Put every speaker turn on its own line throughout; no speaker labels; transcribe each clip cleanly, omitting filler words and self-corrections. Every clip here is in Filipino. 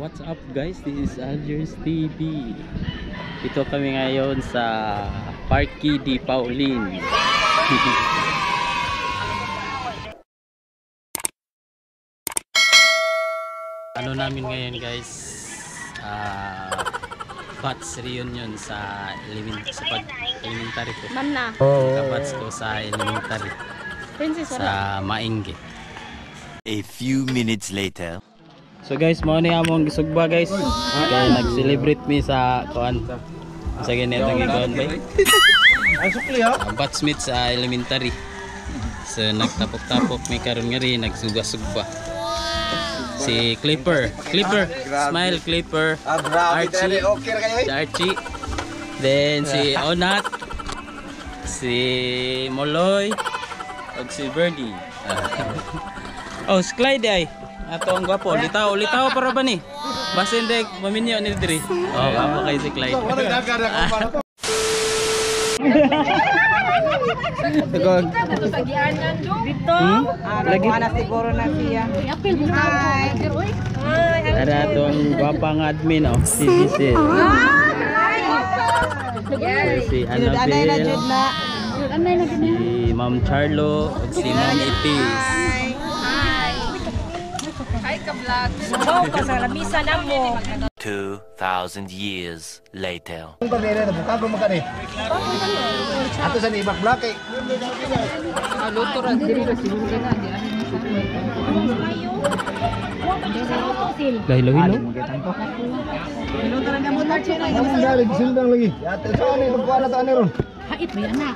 What's up guys? This is Algers TV. Ito kami ngayon sa Parque de Paulin. Ano namin ngayon guys? Bats reunion sa elementary ko.
Mana?
Kabats ko sa elementary. Sa Maingi.
A few minutes later.
So guys, mo ni among gisugba guys. Kaya nag-celebrate mi sa kuan. Sa ganito gikuan ba? Batsmate sa elementary. So nagtapok-tapok mi karon nga rin nagsugba-sugba. Si Clipper, smile Clipper. Archie. Then si Onat, si Moloy, ug si Birdie. Oh, si Clyde ay. Ato ang gwapo, litaw para ba ni? Basin dek maminyo ni diri. Oh, gwapo kay si Clyde.
Dito.
Lagi
na siguro na siya.
ada atong gwapang admin oh, si Giselle. Si Annabelle. Si Ma'am Charlo, si Ma'am Ipis.
Hi ka-vlog. Go ka sa lamisa na mo.
2,000 years later.
Kung pamilya na buka ko magkani. Ato sa ibak block eh.
Luto ra diri ra siguro na di
Hilo.
Luto ra mo ta chela.
Ang galing sildang lagi. Ato sa ani pagkuha na to ani ron.
Hait ba yan na?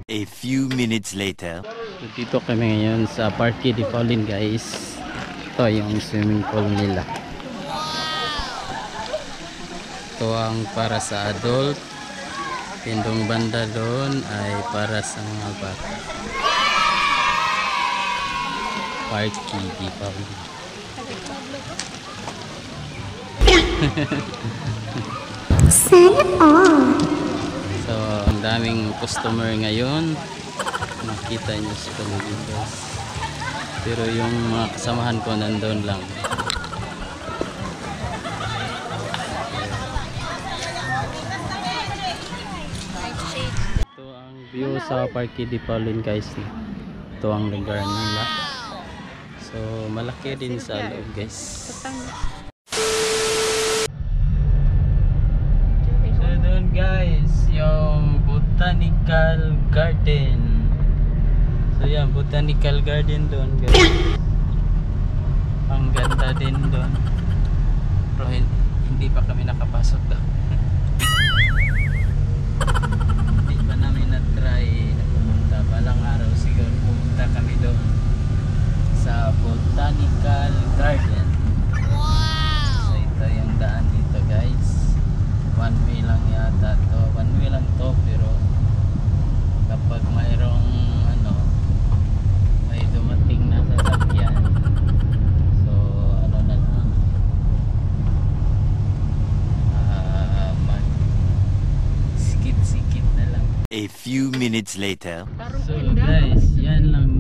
A few minutes later.
Dito kami ngayon sa Parque de Paulin guys. Ito yung swimming pool nila. Ito ang para sa adult. Pindong banda doon ay para sa mga bata. Parque de Paulin. So, ang daming customer ngayon. Makita nyo sa dito. Pero yung mga kasamahan ko nandun lang. Ito ang view sa Parque de Paulin guys. Ito ang lugar nila. So, malaki din sa loob guys. Guys, yung botanical garden. So yan, botanical garden doon guys. Ang ganda din doon. Pero hindi pa kami nakapasok doon. Hindi pa namin na-try na pumunta. Balang araw siguro pumunta kami doon sa botanical garden. So ito yung daan dito guys. One way lang yata to. One way lang to, pero kapag mayroong may dumating na sasakyan, so ano na lang, mag sikit na lang.
A few minutes later.
So guys, yan lang